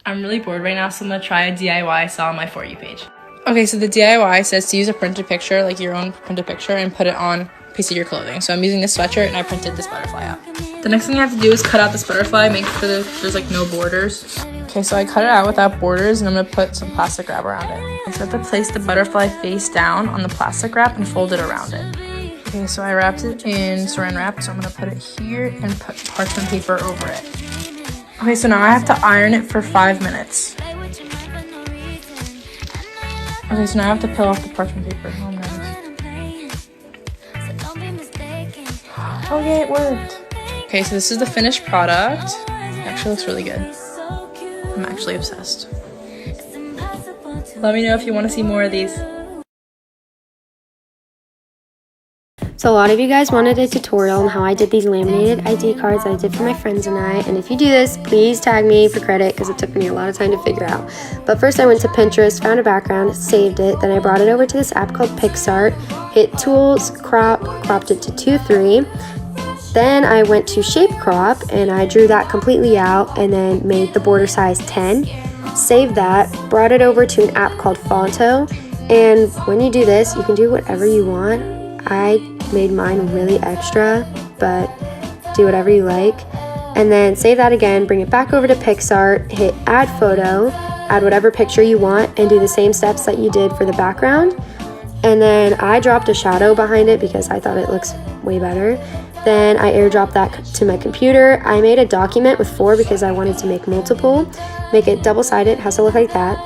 I'm really bored right now, so I'm gonna try a DIY I saw on my For You page. Okay, so the DIY says to use a printed picture, like your own printed picture, and put it on a piece of your clothing. So I'm using this sweatshirt and I printed this butterfly out. The next thing I have to do is cut out this butterfly, make sure that there's like no borders. Okay, so I cut it out without borders and I'm gonna put some plastic wrap around it. I have to place the butterfly face down on the plastic wrap and fold it around it. Okay, so I wrapped it in saran wrap, so I'm gonna put it here and put parchment paper over it. Okay, so now I have to iron it for 5 minutes. Okay, so now I have to peel off the parchment paper. Oh, nice. Okay, it worked. Okay, so this is the finished product. It actually looks really good. I'm actually obsessed. Let me know if you want to see more of these. So a lot of you guys wanted a tutorial on how I did these laminated ID cards that I did for my friends and I. And if you do this, please tag me for credit because it took me a lot of time to figure out. But first I went to Pinterest, found a background, saved it. Then I brought it over to this app called PixArt, hit Tools, cropped it to 2:3. Then I went to Shape Crop and I drew that completely out and then made the border size 10. Saved that, brought it over to an app called Fonto. And when you do this, you can do whatever you want. I made mine really extra, but do whatever you like. And then save that again, bring it back over to PixArt, hit add photo, add whatever picture you want, and do the same steps that you did for the background. And then I dropped a shadow behind it because I thought it looks way better. Then I airdropped that to my computer. I made a document with 4 because I wanted to make multiple, make it double-sided, has to look like that.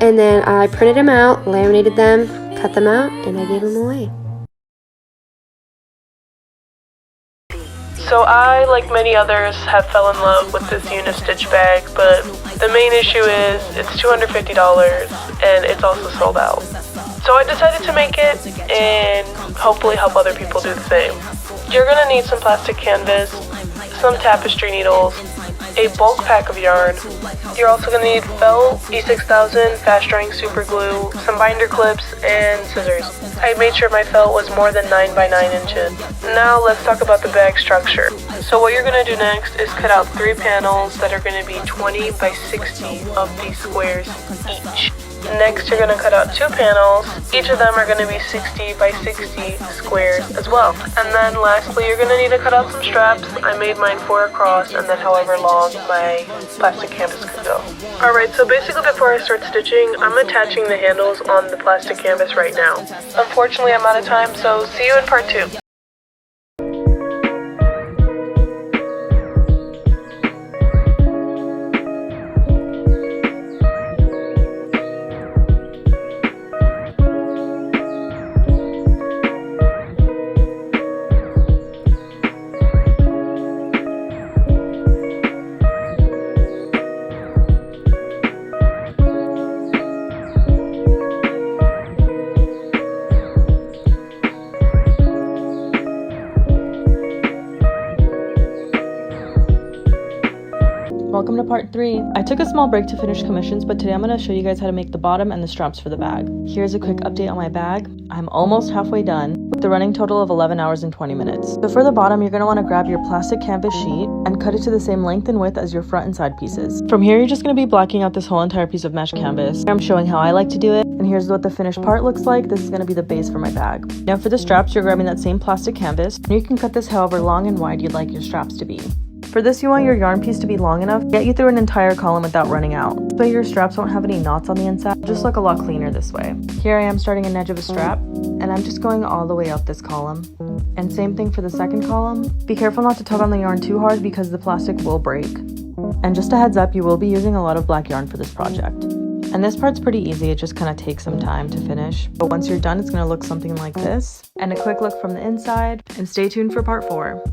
And then I printed them out, laminated them, cut them out, and I gave them away. So I, like many others, have fell in love with this Unistitch bag, but the main issue is it's $250 and it's also sold out. So I decided to make it and hopefully help other people do the same. You're going to need some plastic canvas, some tapestry needles, a bulk pack of yarn. You're also going to need felt, E6000, fast drying super glue, some binder clips, and scissors. I made sure my felt was more than 9 by 9 inches. Now let's talk about the bag structure. So what you're going to do next is cut out 3 panels that are going to be 20 by 60 of these squares each. Next, you're going to cut out 2 panels. Each of them are going to be 60 by 60 squares as well. And then lastly, you're going to need to cut out some straps. I made mine 4 across and then however long my plastic canvas could go. Alright, so basically before I start stitching, I'm attaching the handles on the plastic canvas right now. Unfortunately, I'm out of time, so see you in part 2. Welcome to part 3. I took a small break to finish commissions, but today I'm going to show you guys how to make the bottom and the straps for the bag. Here's a quick update on my bag. I'm almost halfway done with the running total of 11 hours and 20 minutes. So for the bottom, you're going to want to grab your plastic canvas sheet and cut it to the same length and width as your front and side pieces. From here, you're just going to be blocking out this whole entire piece of mesh canvas. I'm showing how I like to do it, and here's what the finished part looks like. This is going to be the base for my bag. Now for the straps, you're grabbing that same plastic canvas, and you can cut this however long and wide you'd like your straps to be. For this, you want your yarn piece to be long enough to get you through an entire column without running out. So your straps won't have any knots on the inside, just look a lot cleaner this way. Here I am starting an edge of a strap, and I'm just going all the way up this column. And same thing for the second column. Be careful not to tug on the yarn too hard because the plastic will break. And just a heads up, you will be using a lot of black yarn for this project. And this part's pretty easy, it just kind of takes some time to finish. But once you're done, it's going to look something like this. And a quick look from the inside, and stay tuned for part 4.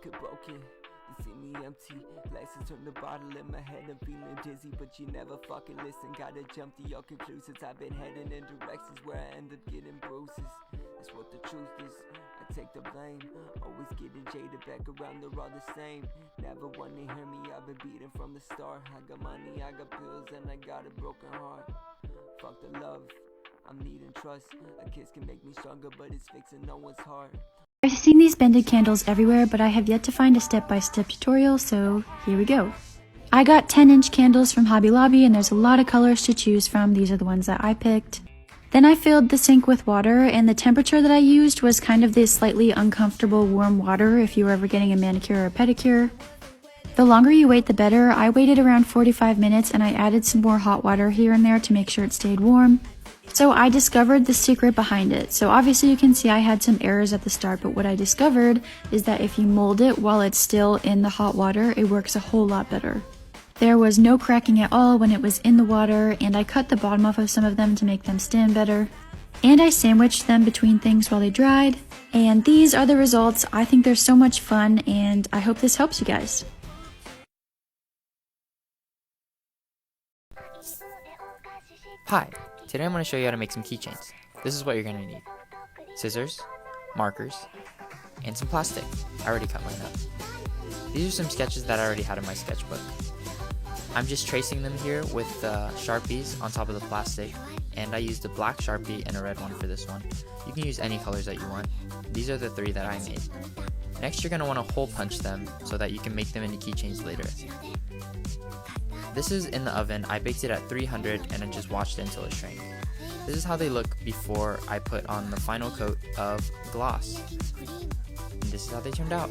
pocket broken. You see me empty, glasses from the bottle in my head. I'm feeling dizzy, but you never fucking listen. Gotta jump to your conclusions. I've been heading in directions where I end up getting bruises. That's what the truth is. I take the blame. Always getting jaded, back around, they're all the same. Never wanna hear me, I've been beaten from the start. I got money, I got pills, and I got a broken heart. Fuck the love, I'm needing trust. A kiss can make me stronger, but it's fixing no one's heart. I've seen these bended candles everywhere, but I have yet to find a step-by-step tutorial, so here we go. I got 10-inch candles from Hobby Lobby, and there's a lot of colors to choose from. These are the ones that I picked. Then I filled the sink with water, and the temperature that I used was kind of this slightly uncomfortable warm water if you were ever getting a manicure or pedicure. The longer you wait, the better. I waited around 45 minutes, and I added some more hot water here and there to make sure it stayed warm. So I discovered the secret behind it. So obviously you can see I had some errors at the start, but what I discovered is that if you mold it while it's still in the hot water, it works a whole lot better. There was no cracking at all when it was in the water, and I cut the bottom off of some of them to make them stand better. And I sandwiched them between things while they dried. And these are the results. I think they're so much fun, and I hope this helps you guys. Hi, today I'm going to show you how to make some keychains. This is what you're going to need. Scissors, markers, and some plastic. I already cut mine up. These are some sketches that I already had in my sketchbook. I'm just tracing them here with Sharpies on top of the plastic, and I used a black Sharpie and a red one for this one. You can use any colors that you want. These are the 3 that I made. Next, you're going to want to hole punch them so that you can make them into keychains later. This is in the oven. I baked it at 300 and I just watched it until it shrank. This is how they look before I put on the final coat of gloss. And this is how they turned out.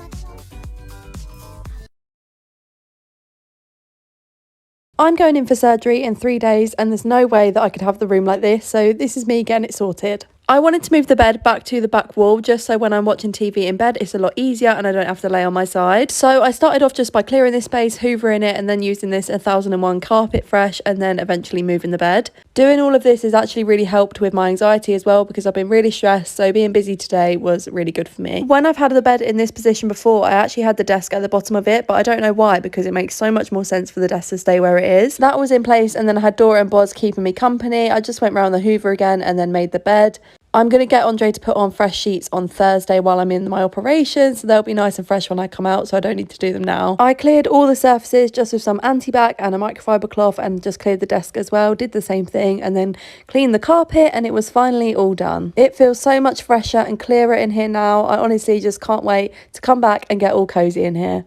I'm going in for surgery in 3 days, and there's no way that I could have the room like this, so this is me getting it sorted. I wanted to move the bed back to the back wall just so when I'm watching TV in bed it's a lot easier and I don't have to lay on my side. So I started off just by clearing this space, hoovering it, and then using this 1001 carpet fresh, and then eventually moving the bed. Doing all of this has actually really helped with my anxiety as well because I've been really stressed, so being busy today was really good for me. When I've had the bed in this position before, I actually had the desk at the bottom of it, but I don't know why because it makes so much more sense for the desk to stay where it is. That was in place, and then I had Dora and Boz keeping me company. I just went round the hoover again and then made the bed. I'm going to get Andre to put on fresh sheets on Thursday while I'm in my operation, so they'll be nice and fresh when I come out, so I don't need to do them now. I cleared all the surfaces just with some anti-bac and a microfiber cloth, and just cleared the desk as well, did the same thing, and then cleaned the carpet, and it was finally all done. It feels so much fresher and clearer in here now. I honestly just can't wait to come back and get all cozy in here.